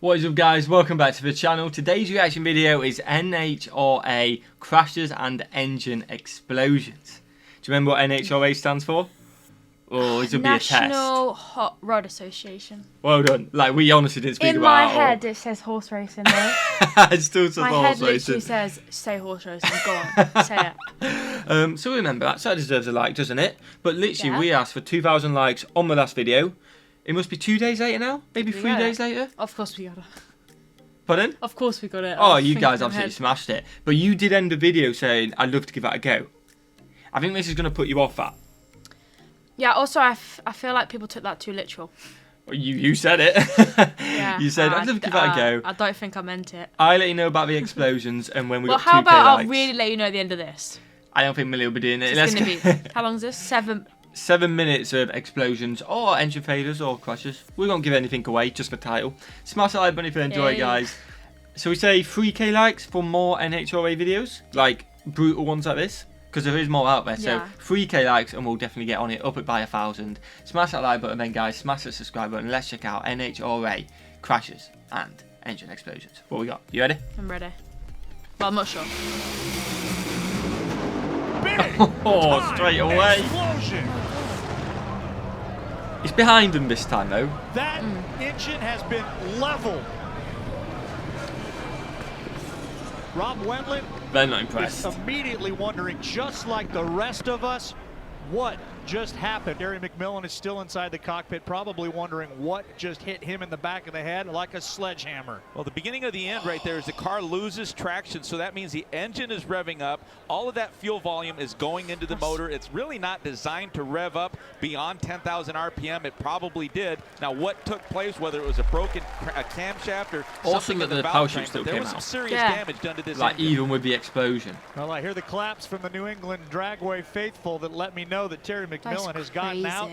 What is up, guys? Welcome back to the channel. Today's reaction video is NHRA crashes and engine explosions. Do you remember what NHRA stands for? Or this will be a test. National Hot Rod Association. Well done. Like, we honestly didn't speak In about my it. head, it says horse racing, though. It still says my horse head literally racing. says, say horse racing. Go on, say it. So remember that. So that deserves a like, doesn't it? But literally, Yeah. we asked for 2,000 likes on the last video. It must be 2 days later now? Maybe 3 days later? Of course we got it. Pardon? Of course we got it. Oh, you guys absolutely smashed it. But you did end the video saying, I'd love to give that a go. I think this is going to put you off that. Yeah, also I feel like people took that too literal. Well, you said it. Yeah, You said, I'd love to give that a go. I don't think I meant it. I'll let you know about the explosions and when we got 2K how about likes. I'll really let you know at the end of this? I don't think Millie will be doing it. It's going to be, how long is this? 7 minutes of explosions or engine failures or crashes. We won't give anything away, just the title. Smash that like button if you enjoy it, guys. So we say 3K likes for more NHRA videos, like brutal ones like this, because there is more out there. So 3K likes and we'll definitely get on it, up it by 1,000. Smash that like button then, guys. Smash that subscribe button. Let's check out NHRA crashes and engine explosions. What we got? You ready? I'm ready. Well, I'm not sure. Oh, straight away. Explosion. It's behind him this time, though. That engine has been leveled. Rob Wendland They're not is impressed. immediately wondering, just like the rest of us, what just happened. Gary McMillan is still inside the cockpit, probably wondering what just hit him in the back of the head like a sledgehammer. Well, the beginning of the end right there is the car loses traction, so that means the engine is revving up. All of that fuel volume is going into the motor. It's really not designed to rev up beyond 10,000 RPM. It probably did. Now, what took place, whether it was a broken camshaft or Awesome something that in the the valve power train, chute still but there came was some out. serious damage done to this Like, engine. even with the explosion. Well, I hear the claps from the New England Dragway faithful that let me know that Terry McMillan has gotten out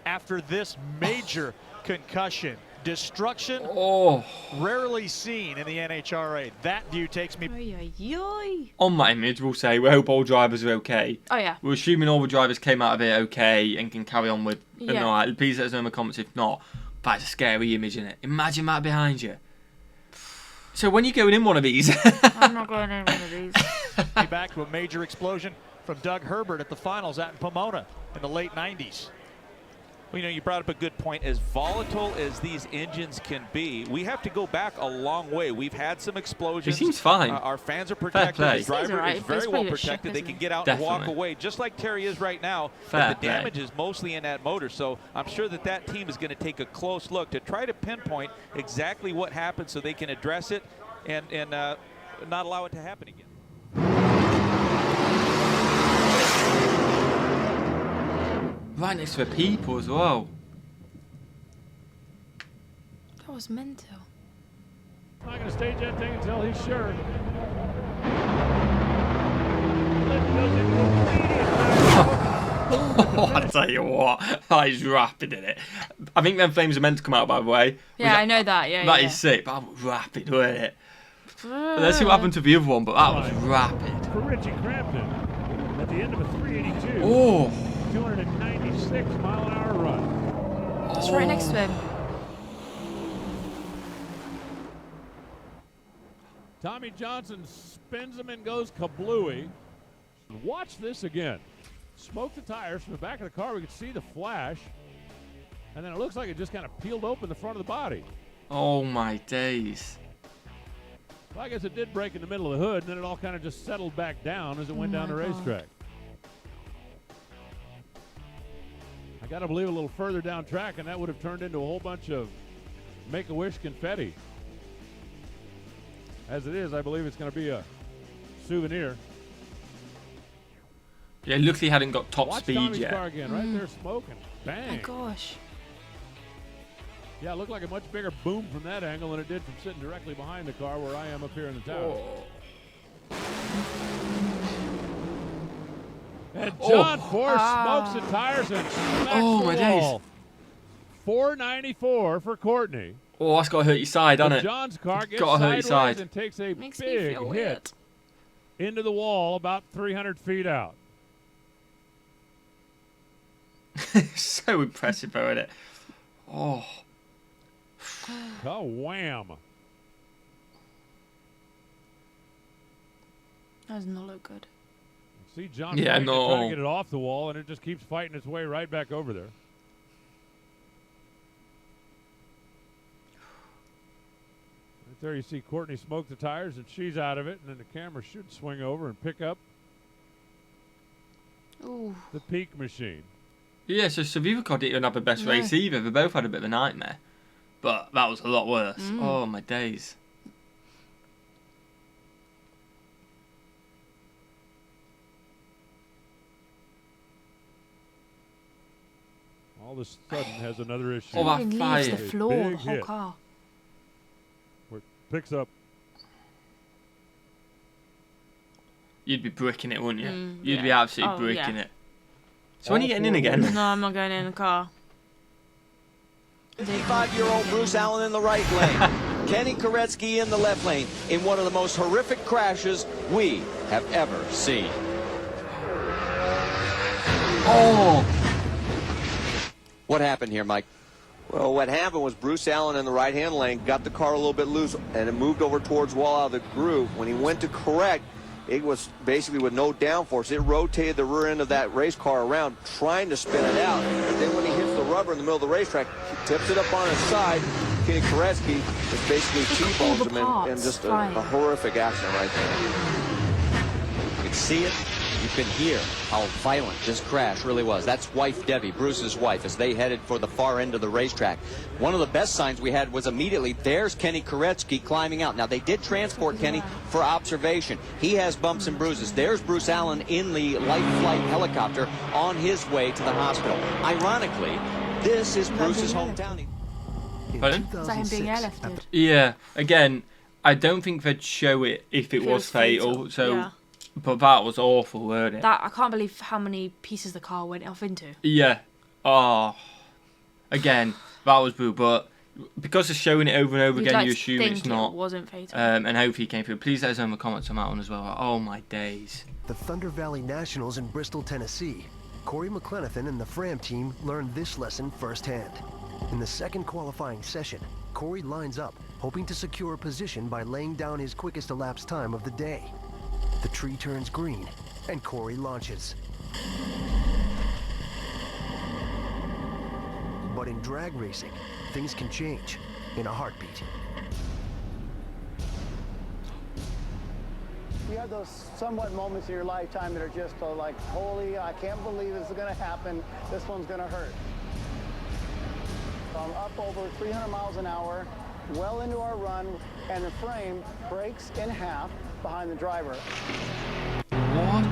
after this major concussion. Destruction rarely seen in the NHRA. That view takes me. On that image, we'll say we hope all drivers are okay. Oh, yeah. We're assuming all the drivers came out of it okay and can carry on with. Yeah. Please let us know in the comments if not. That's a scary image, isn't it? Imagine that behind you. So when you're going in one of these. I'm not going in one of these. Back to a major explosion from Doug Herbert at the finals out in Pomona in the late 90s. Well, you know, you brought up a good point. As volatile as these engines can be, we have to go back a long way. We've had some explosions. He seems fine. Our fans are protected. play. The driver right. is very He's well pretty shit, protected. They isn't can he? get out Definitely. and walk away, just like Terry is right now. Fair But the play. damage is mostly in that motor. So I'm sure that that team is going to take a close look to try to pinpoint exactly what happened so they can address it and not allow it to happen again. Right next to the people as well. That was mental. Not going to stage that thing until he's sure. I tell you what, that is rapid, isn't it? I think them flames are meant to come out, by the way. Yeah, I know that. Yeah, That yeah. is sick, but that was rapid, wasn't it? Let's see what happened to the other one, but that was rapid. For Richie Crampton at the end of a 382. Oh. 296 mile an hour run. It's right next to him. Tommy Johnson spins him and goes kablooey. Watch this again. Smoke the tires from the back of the car. We could see the flash. And then it looks like it just kind of peeled open the front of the body. Oh my days. Well, I guess it did break in the middle of the hood, and then it all kind of just settled back down as it went down the racetrack. I got to believe a little further down track, and that would have turned into a whole bunch of Make-A-Wish confetti. As it is, I believe it's going to be a souvenir. Yeah, luckily he hadn't got top Watch speed Tommy's yet. car again, right there smoking. Bang. Oh my gosh. Yeah, it looked like a much bigger boom from that angle than it did from sitting directly behind the car where I am up here in the tower. And John Force smokes the tires and smacks the my days. wall. 494 for Courtney. Oh, that's got to hurt your side, hasn't it? John's car gets Gotta hurt your sideways side. and takes a Makes me big feel hit weird. into the wall about 300 feet out. So impressive, though, isn't it? Oh. Oh, wham. That does not look good. See John Yeah, trying no. to get it off the wall, and it just keeps fighting its way right back over there. Right there you see Courtney smoke the tires, and she's out of it, and then the camera should swing over and pick up Ooh. the peak machine. Yeah, so Saviva didn't have the best race either. They both had a bit of a nightmare. But that was a lot worse. Oh, my days. All of a sudden has another issue. Oh, that It leaves fire. the floor, Big the whole hit. car. Where it picks up. You'd be bricking it, wouldn't you? You'd yeah. be absolutely Oh, bricking yeah. it. So when are you getting in again? No, I'm not going in the car. 55-year-old Bruce Allen in the right lane. Kenny Koretsky in the left lane in one of the most horrific crashes we have ever seen. Oh! What happened here, Mike? Well, what happened was Bruce Allen in the right-hand lane got the car a little bit loose, and it moved over towards wall out of the groove. When he went to correct, it was basically with no downforce. It rotated the rear end of that race car around, trying to spin it out. But then when he hits the rubber in the middle of the racetrack, he tips it up on his side. Kenny Koretsky just basically T-bones him in just a horrific accident right there. You can see it. You can hear how violent this crash really was. That's wife Debbie, Bruce's wife, as they headed for the far end of the racetrack. One of the best signs we had was immediately, there's Kenny Koretsky climbing out. Now, they did transport Kenny for observation. He has bumps and bruises. There's Bruce Allen in the light flight helicopter on his way to the hospital. Ironically, this is Bruce's hometown. Pardon? Is that him being airlifted? Yeah, again, I don't think they'd show it if it was fatal. So, yeah. But that was awful, weren't it? That I can't believe how many pieces the car went off into. Yeah. Oh. Again, that was brutal. But because they're showing it over and over You'd again, like you to assume think it's not. It wasn't fatal. And hopefully it came through. Please let us know in the comments on that one as well. Oh my days. The Thunder Valley Nationals in Bristol, Tennessee. Corey McLenathan and the Fram team learned this lesson firsthand. In the second qualifying session, Corey lines up, hoping to secure a position by laying down his quickest elapsed time of the day. The tree turns green, and Corey launches. But in drag racing, things can change in a heartbeat. You have those somewhat moments in your lifetime that are just like, holy, I can't believe this is going to happen. This one's going to hurt. So I'm up over 300 miles an hour, well into our run, and the frame breaks in half behind the driver. What?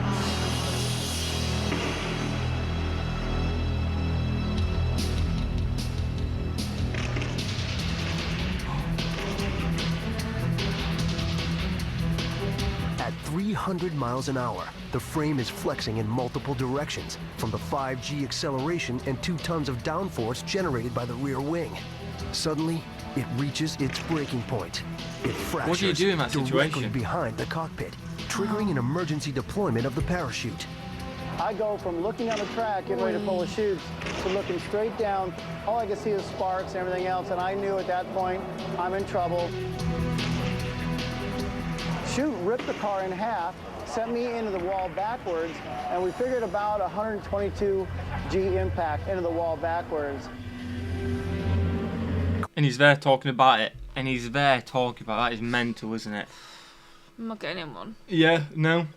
At 300 miles an hour, the frame is flexing in multiple directions from the 5G acceleration and 2 tons of downforce generated by the rear wing. Suddenly, it reaches its breaking point. It fractures What do you do in that directly situation? behind the cockpit, triggering an emergency deployment of the parachute. I go from looking on the track, getting ready to pull the chutes, to looking straight down. All I can see is sparks and everything else, and I knew at that point I'm in trouble. Chute ripped the car in half, sent me into the wall backwards, and we figured about 122 G impact into the wall backwards. And he's there talking about it. And he's there talking about it. That is mental, isn't it? I'm not getting in one. Yeah, no.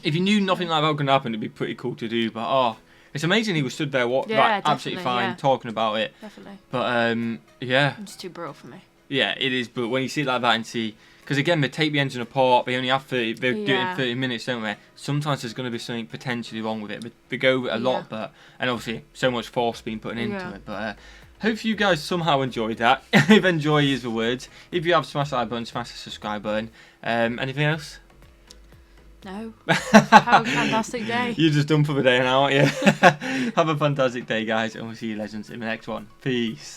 If you knew nothing like that was going to happen, it'd be pretty cool to do. But, oh, it's amazing he was stood there, absolutely fine, yeah. talking about it. Definitely. But, yeah. It's too brutal for me. Yeah, it is. But when you see it like that and see... Because, again, they take the engine apart. They only have 30... They do it in 30 minutes, don't they? Sometimes there's going to be something potentially wrong with it. But they go with it a lot, but... And, obviously, so much force being put into it. But, hope you guys somehow enjoyed that. If enjoy is the words. If you have, smash that like button, smash the subscribe button. Anything else? No. Have a fantastic day. You're just done for the day now, aren't you? Have a fantastic day, guys. And we'll see you legends in the next one. Peace.